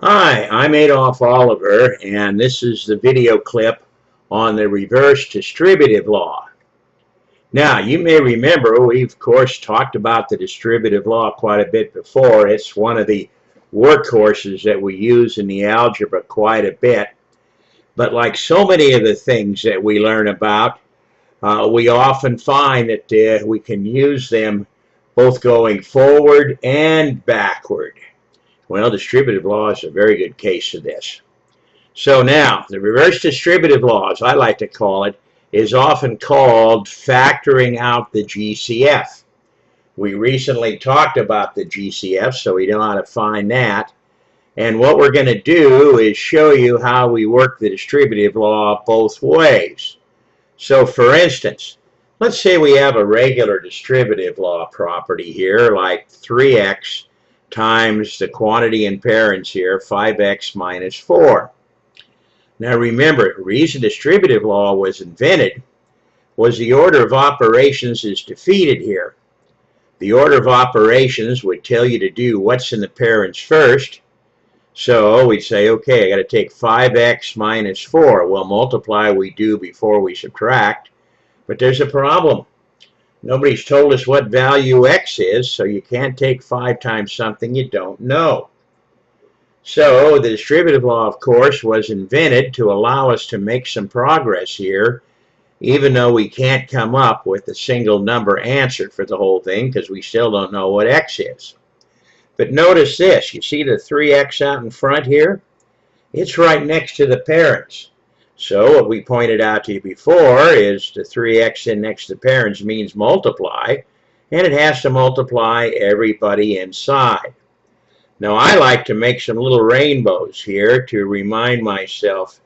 Hi, I'm Adolph Oliver, and this is the video clip on the reverse distributive law. Now, you may remember we've, of course, talked about the distributive law quite a bit before. It's one of the workhorses that we use in the algebra quite a bit. But like so many of the things that we learn about, we often find that we can use them both going forward and backward. Well, distributive law is a very good case of this. So now, the reverse distributive law, as I like to call it, is often called factoring out the GCF. We recently talked about the GCF, so we know how to find that. And what we're going to do is show you how we work the distributive law both ways. So for instance, let's say we have a regular distributive law property here, like 3x times the quantity in parents here, 5x minus 4. Now remember, the reason distributive law was invented was the order of operations is defeated here. The order of operations would tell you to do what's in the parents first. So we'd say, okay, I got to take 5x minus 4. Well, multiply we do before we subtract. But there's a problem. Nobody's told us what value x is, so you can't take 5 times something you don't know. So the distributive law, of course, was invented to allow us to make some progress here, even though we can't come up with a single number answer for the whole thing because we still don't know what x is. But notice this, you see the 3x out in front here? It's right next to the parents. So what we pointed out to you before is the 3x in next to the parents means multiply, and it has to multiply everybody inside. Now I like to make some little rainbows here to remind myself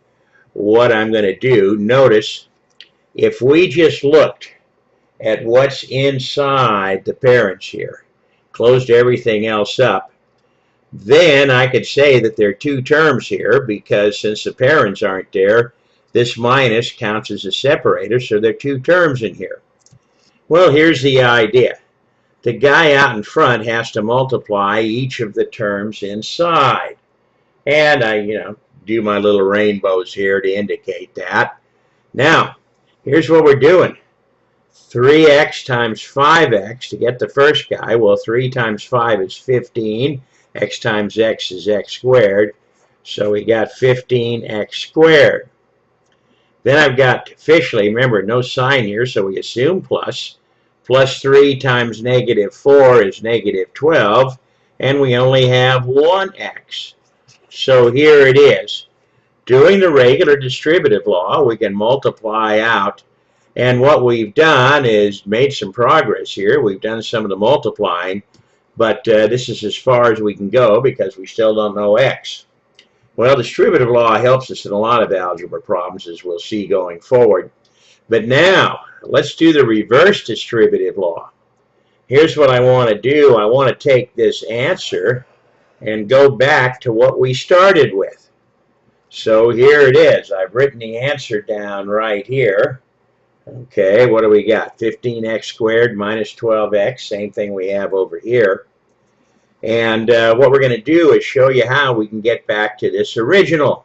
what I'm going to do. Notice, if we just looked at what's inside the parents here, closed everything else up, then I could say that there are two terms here because since the parents aren't there, this minus counts as a separator, so there are two terms in here. Well, here's the idea. The guy out in front has to multiply each of the terms inside. And I, do my little rainbows here to indicate that. Now, here's what we're doing. 3x times 5x to get the first guy. Well, 3 times 5 is 15. X times x is x squared. So we got 15x squared. Then I've got officially, remember, no sign here, so we assume plus. Plus 3 times negative 4 is negative 12. And we only have 1x. So here it is. Doing the regular distributive law, we can multiply out. And what we've done is made some progress here. We've done some of the multiplying, but this is as far as we can go because we still don't know x. Well, distributive law helps us in a lot of algebra problems, as we'll see going forward. But now, let's do the reverse distributive law. Here's what I want to do. I want to take this answer and go back to what we started with. So here it is. I've written the answer down right here. Okay, what do we got? 15x squared minus 12x, same thing we have over here. And what we're going to do is show you how we can get back to this original.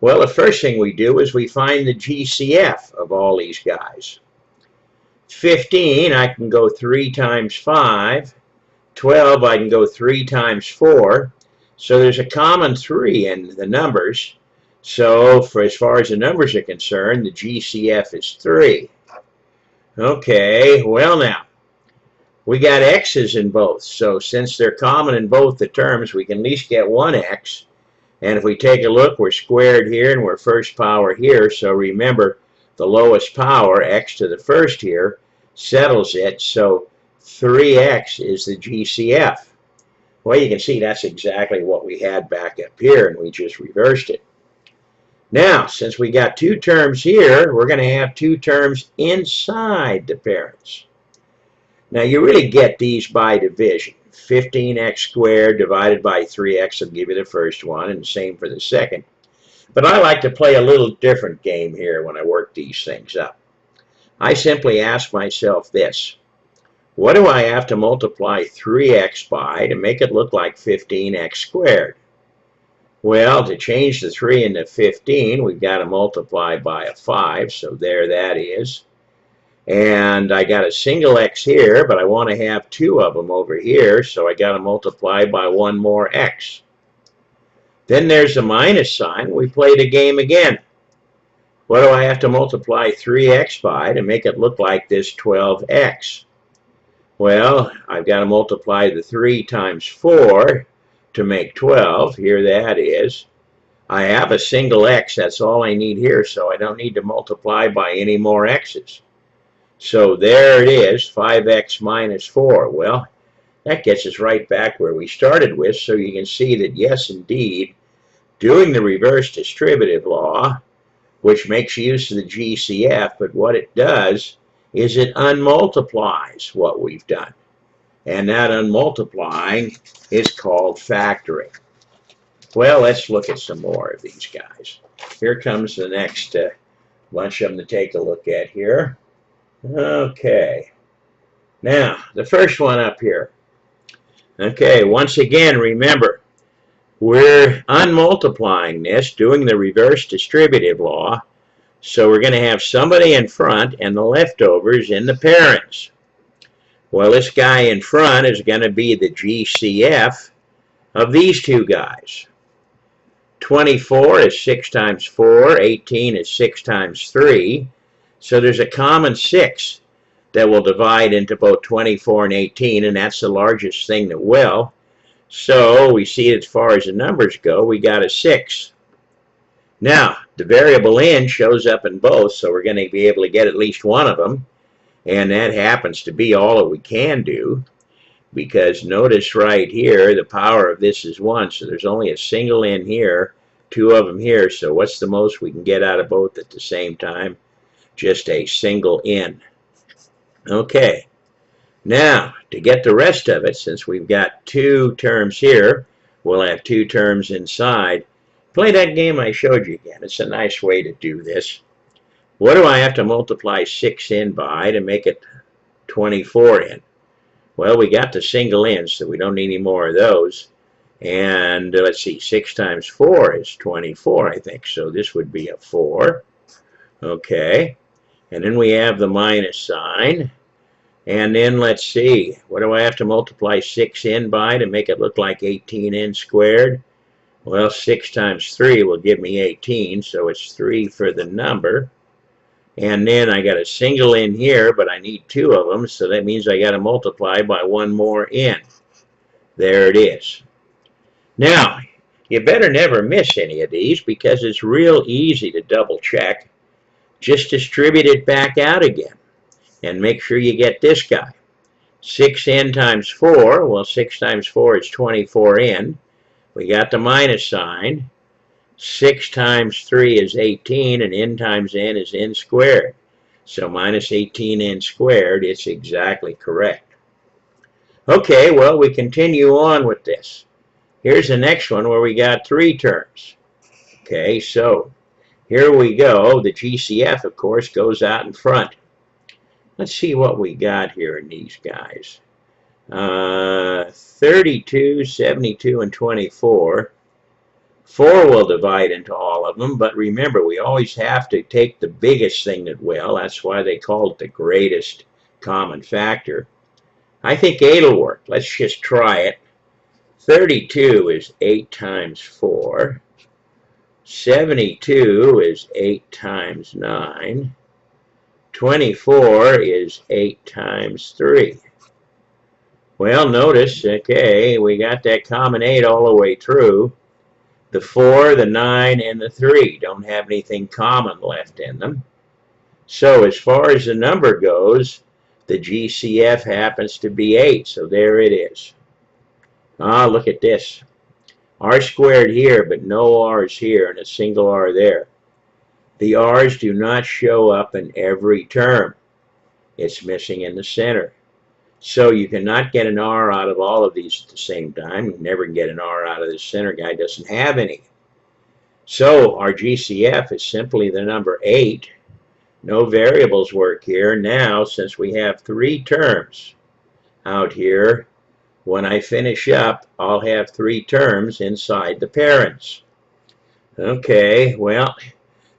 Well, the first thing we do is we find the GCF of all these guys. 15, I can go 3 times 5. 12, I can go 3 times 4. So there's a common 3 in the numbers. So for as far as the numbers are concerned, the GCF is 3. Okay, well now, we got x's in both. So since they're common in both the terms, we can at least get 1x. And if we take a look, we're squared here and we're first power here. So remember, the lowest power, x to the first here, settles it. So 3x is the GCF. Well, you can see that's exactly what we had back up here, and we just reversed it. Now, since we got two terms here, we're going to have two terms inside the parents. Now, you really get these by division. 15x squared divided by 3x will give you the first one, and the same for the second. But I like to play a little different game here when I work these things up. I simply ask myself this. What do I have to multiply 3x by to make it look like 15x squared? Well, to change the 3 into 15, we've got to multiply by a 5, so there that is. And I got a single x here, but I want to have 2 of them over here, so I got to multiply by 1 more x. Then there's a minus sign. We play the game again. What do I have to multiply 3x by to make it look like this 12x? Well, I've got to multiply the 3 times 4 to make 12. Here that is. I have a single x. That's all I need here, so I don't need to multiply by any more x's. So there it is, 5x minus 4. Well, that gets us right back where we started with, so you can see that, yes, indeed, doing the reverse distributive law, which makes use of the GCF, but what it does is it unmultiplies what we've done. And that unmultiplying is called factoring. Well, let's look at some more of these guys. Here comes the next bunch of them to take a look at here. Okay. Now, the first one up here. Okay, once again, remember, we're unmultiplying this, doing the reverse distributive law. So we're going to have somebody in front and the leftovers in the parents. Well, this guy in front is going to be the GCF of these two guys. 24 is 6 times 4. 18 is 6 times 3. So there's a common 6 that will divide into both 24 and 18, and that's the largest thing that will. So we see as far as the numbers go, we got a 6. Now, the variable n shows up in both, so we're going to be able to get at least one of them. And that happens to be all that we can do, because notice right here, the power of this is 1, so there's only a single n here, 2 of them here, so what's the most we can get out of both at the same time? Just a single n. Okay, now to get the rest of it, since we've got 2 terms here, we'll have 2 terms inside. Play that game I showed you again. It's a nice way to do this. What do I have to multiply 6n by to make it 24n? Well, we got the single n, so we don't need any more of those. And let's see, 6 times 4 is 24, I think. So this would be a 4. Okay. And then we have the minus sign. And then let's see, what do I have to multiply 6n by to make it look like 18n squared? Well, 6 times 3 will give me 18, so it's 3 for the number. And then I got a single n here, but I need 2 of them, so that means I got to multiply by 1 more n. There it is. Now, you better never miss any of these, because it's real easy to double check. Just distribute it back out again, and make sure you get this guy. 6n times 4, well, 6 times 4 is 24n. We got the minus sign. 6 times 3 is 18, and n times n is n squared. So minus 18n squared, it's exactly correct. Okay, well, we continue on with this. Here's the next one where we got 3 terms. Okay, so here we go. The GCF, of course, goes out in front. Let's see what we got here in these guys. 32, 72, and 24. 4 will divide into all of them, but remember, we always have to take the biggest thing that will. That's why they call it the greatest common factor. I think 8 will work. Let's just try it. 32 is 8 times 4. 72 is 8 times 9. 24 is 8 times 3. Well, notice, okay, we got that common 8 all the way through. The 4, the 9, and the 3 don't have anything common left in them. So as far as the number goes, the GCF happens to be 8, so there it is. Ah, look at this. R squared here, but no R's here, and a single R there. The R's do not show up in every term. It's missing in the center. So you cannot get an R out of all of these at the same time. You never can get an R out of the center guy. Doesn't have any. So our GCF is simply the number 8. No variables work here. Now, since we have 3 terms out here, when I finish up, I'll have 3 terms inside the parents. Okay, well,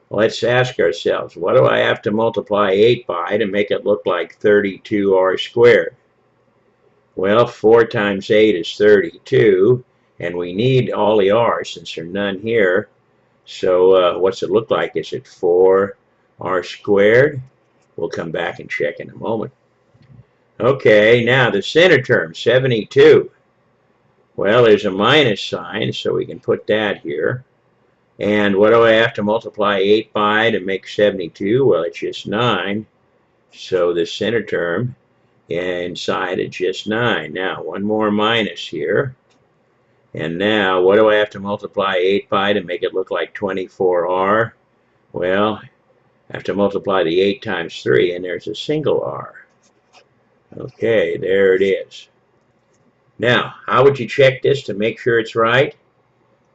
let's ask ourselves, what do I have to multiply 8 by to make it look like 32r squared? Well, 4 times 8 is 32, and we need all the r's since there are none here. So what's it look like? Is it 4r squared? We'll come back and check in a moment. Okay, now the center term, 72. Well, there's a minus sign, so we can put that here. And what do I have to multiply 8 by to make 72? Well, it's just 9. So the center term inside is just 9. Now, one more minus here. And now, what do I have to multiply 8 by to make it look like 24r? Well, I have to multiply the 8 times 3, and there's a single r. Okay, there it is. Now, how would you check this to make sure it's right?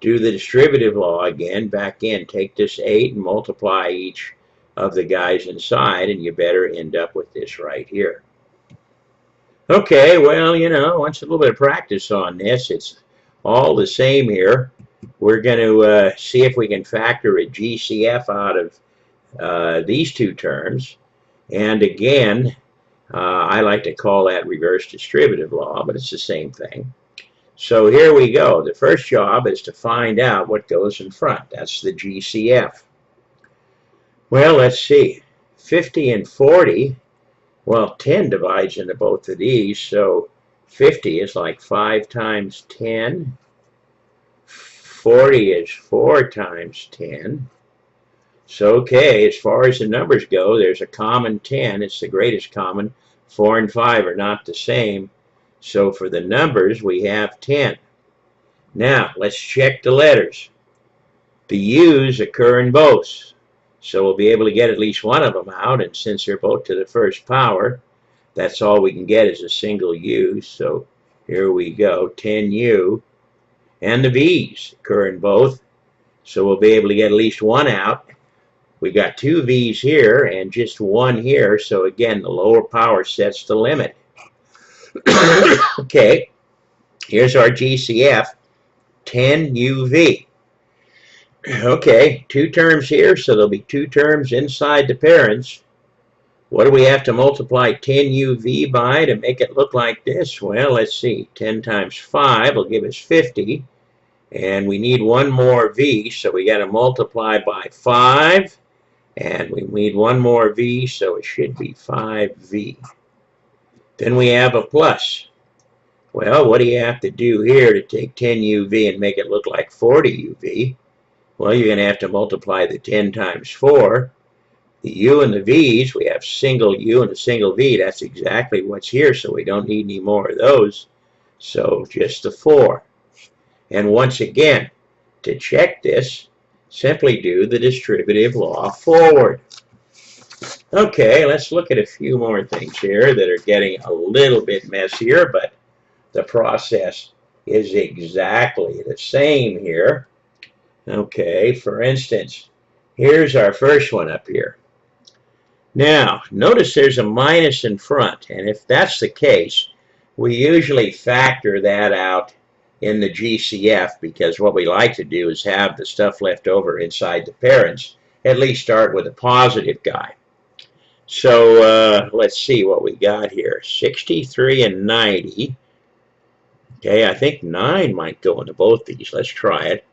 Do the distributive law again, back in, take this 8 and multiply each of the guys inside, and you better end up with this right here. Okay, well, you know, once a little bit of practice on this, it's all the same here. We're going to see if we can factor a GCF out of these two terms. And again, I like to call that reverse distributive law, but it's the same thing. So here we go. The first job is to find out what goes in front. That's the GCF. Well, let's see. 50 and 40. Well, 10 divides into both of these, so 50 is like 5 times 10. 40 is 4 times 10. So, okay, as far as the numbers go, there's a common 10. It's the greatest common. 4 and 5 are not the same. So for the numbers, we have 10. Now, let's check the letters. The U's occur in both. So we'll be able to get at least one of them out. And since they're both to the first power, that's all we can get is a single U. So here we go, 10U. And the V's occur in both. So we'll be able to get at least one out. We got 2 V's here and just 1 here. So again, the lower power sets the limit. Okay, here's our GCF, 10UV. Okay, 2 terms here, so there'll be 2 terms inside the parents. What do we have to multiply 10UV by to make it look like this? Well, let's see, 10 times 5 will give us 50. And we need one more V, so we got to multiply by 5. And we need one more V, so it should be 5V. Then we have a plus. Well, what do you have to do here to take 10UV and make it look like 40UV? Well, you're going to have to multiply the 10 times 4. The U and the V's, we have single U and a single V. That's exactly what's here, so we don't need any more of those. So just the 4. And once again, to check this, simply do the distributive law forward. Okay, let's look at a few more things here that are getting a little bit messier, but the process is exactly the same here. Okay, for instance, here's our first one up here. Now, notice there's a minus in front, and if that's the case, we usually factor that out in the GCF because what we like to do is have the stuff left over inside the parents, at least start with a positive guy. So let's see what we got here. 63 and 90. Okay, I think 9 might go into both these. Let's try it.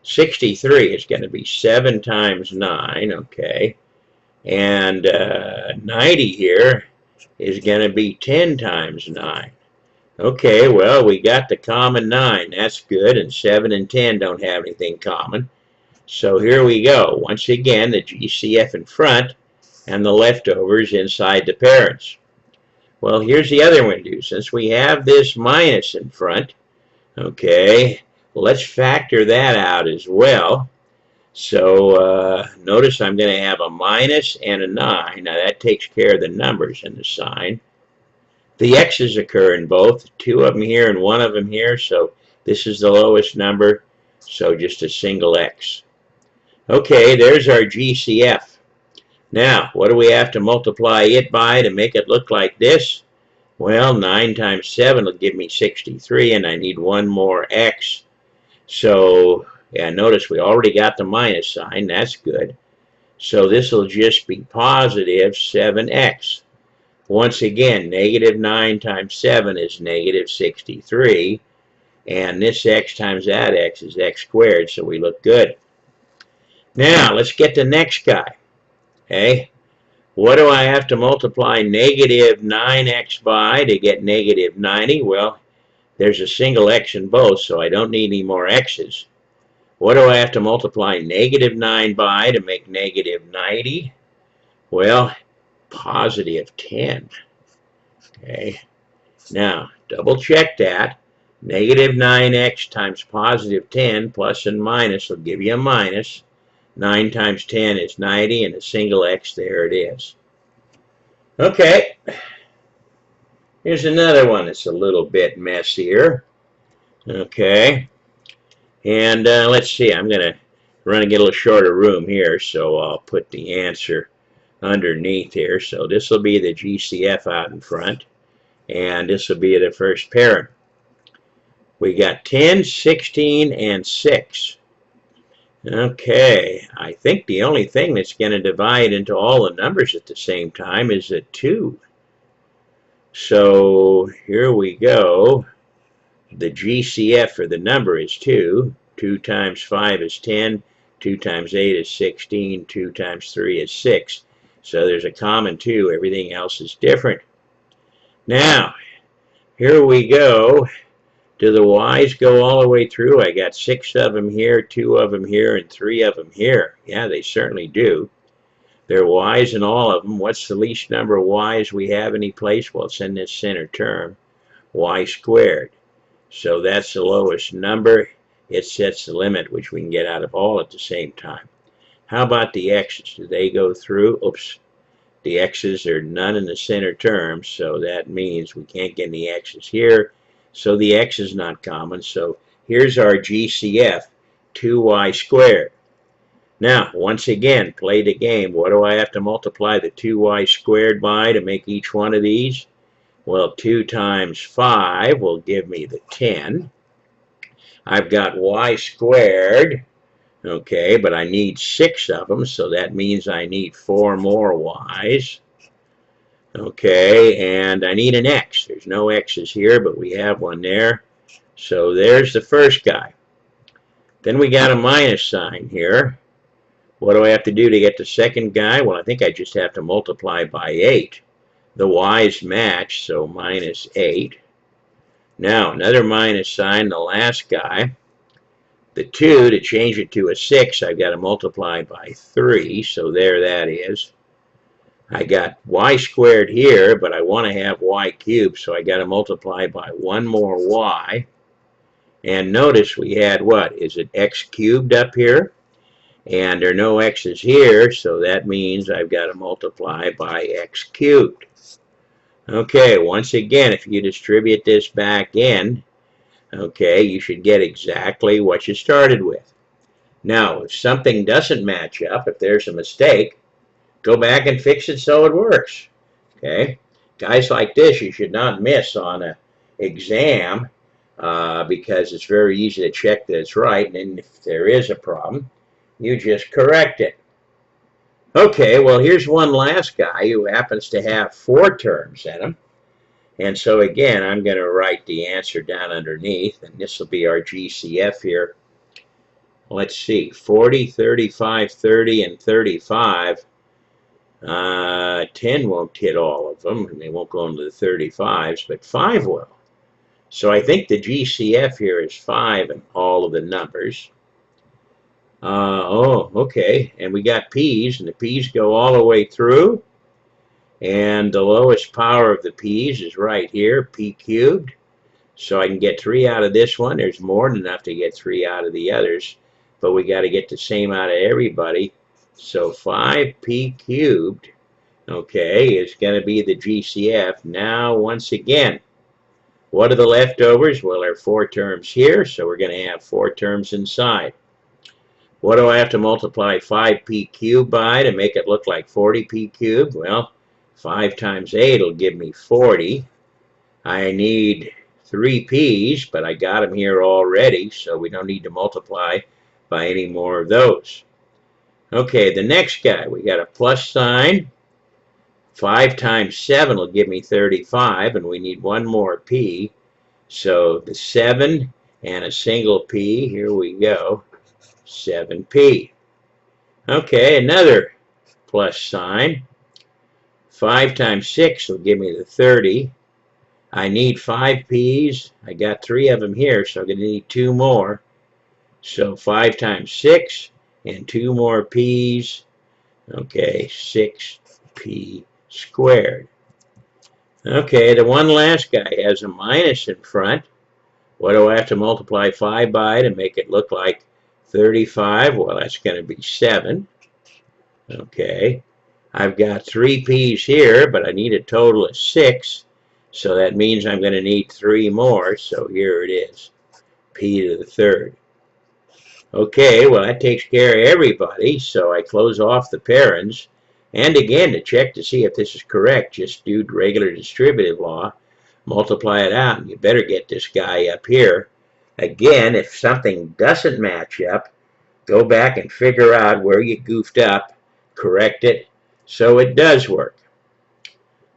63 is going to be 7 times 9, okay. And 90 here is going to be 10 times 9. Okay, well, we got the common 9. That's good, and 7 and 10 don't have anything common. So here we go. Once again, the GCF in front and the leftovers inside the parents. Well, here's the other one, too. Since we have this minus in front, okay, let's factor that out as well. So notice I'm going to have a minus and a 9. Now that takes care of the numbers and the sign. The x's occur in both, 2 of them here and 1 of them here, so this is the lowest number, so just a single x. Okay, there's our GCF. Now, what do we have to multiply it by to make it look like this? Well, 9 times 7 will give me 63, and I need one more x. So And notice we already got the minus sign. That's good. So this will just be positive 7x. Once again, negative 9 times 7 is negative 63. And this x times that x is x squared, so we look good. Now, let's get the next guy. Okay? What do I have to multiply negative 9x by to get negative 90? Well, there's a single x in both, so I don't need any more x's. What do I have to multiply negative 9 by to make negative 90? Well, positive 10. Okay. Now, double check that. Negative 9x times positive 10 plus and minus will give you a minus. 9 times 10 is 90, and a single x, there it is. Okay. Here's another one that's a little bit messier. Okay. And let's see, I'm going to run and get a little shorter room here, so I'll put the answer underneath here. So this will be the GCF out in front, and this will be the first parent. We got 10, 16, and 6. Okay, I think the only thing that's going to divide into all the numbers at the same time is a 2. So here we go. The GCF for the number is 2. 2 times 5 is 10. 2 times 8 is 16. 2 times 3 is 6. So there's a common 2. Everything else is different. Now, here we go. Do the y's go all the way through? I got 6 of them here, 2 of them here, and 3 of them here. Yeah, they certainly do. There are y's in all of them. What's the least number of y's we have any place? Well, it's in this center term, y squared. So that's the lowest number. It sets the limit, which we can get out of all at the same time. How about the x's? Do they go through? Oops. The x's are none in the center term, so that means we can't get any x's here. So the x is not common. So here's our GCF, 2y squared. Now, once again, play the game. What do I have to multiply the 2y squared by to make each one of these? Well, 2 times 5 will give me the 10. I've got y squared, okay, but I need 6 of them, so that means I need 4 more y's. Okay, and I need an x. There's no x's here, but we have one there. So there's the first guy. Then we got a minus sign here. What do I have to do to get the second guy? Well, I think I just have to multiply by 8. The y's match, so minus 8. Now, another minus sign, the last guy. The 2, to change it to a 6, I've got to multiply by 3, so there that is. I got y squared here, but I want to have y cubed, so I got to multiply by 1 more y. And notice we had what? Is it x cubed up here? And there are no x's here, so that means I've got to multiply by x cubed. Okay, once again, if you distribute this back in, okay, you should get exactly what you started with. Now, if something doesn't match up, if there's a mistake, go back and fix it so it works. Okay, guys like this you should not miss on an exam because it's very easy to check that it's right, and then if there is a problem, you just correct it. Okay, well here's one last guy who happens to have 4 terms in him. And so again, I'm going to write the answer down underneath, and this will be our GCF here. Let's see, 40, 35, 30, and 35. 10 won't hit all of them, and they won't go into the 35s, but 5 will. So I think the GCF here is 5 in all of the numbers. Okay, and we got p's, and the p's go all the way through, and the lowest power of the p's is right here, p cubed. So I can get 3 out of this one. There's more than enough to get 3 out of the others, but we got to get the same out of everybody. So 5p cubed, okay, is going to be the GCF. Now, once again, what are the leftovers? Well, there are 4 terms here, so we're going to have 4 terms inside. What do I have to multiply 5p cubed by to make it look like 40p cubed? Well, 5 times 8 will give me 40. I need 3 p's, but I got them here already, so we don't need to multiply by any more of those. Okay, the next guy, we got a plus sign. 5 times 7 will give me 35, and we need one more p. So the 7 and a single p, here we go, 7p. Okay, another plus sign. 5 times 6 will give me the 30. I need 5 p's. I got 3 of them here, so I'm going to need 2 more. So 5 times 6 and 2 more p's. Okay, 6p squared. Okay, the one last guy has a minus in front. What do I have to multiply 5 by to make it look like 35? Well, that's going to be 7. Okay, I've got 3 p's here, but I need a total of 6. So that means I'm going to need 3 more. So here it is, p to the third. Okay, well, that takes care of everybody. So I close off the parens. And again, to check to see if this is correct, just do regular distributive law, multiply it out, and you better get this guy up here. Again, if something doesn't match up, go back and figure out where you goofed up, correct it, so it does work.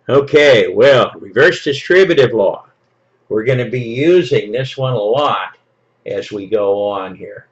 Okay, well, reverse distributive law. We're going to be using this one a lot as we go on here.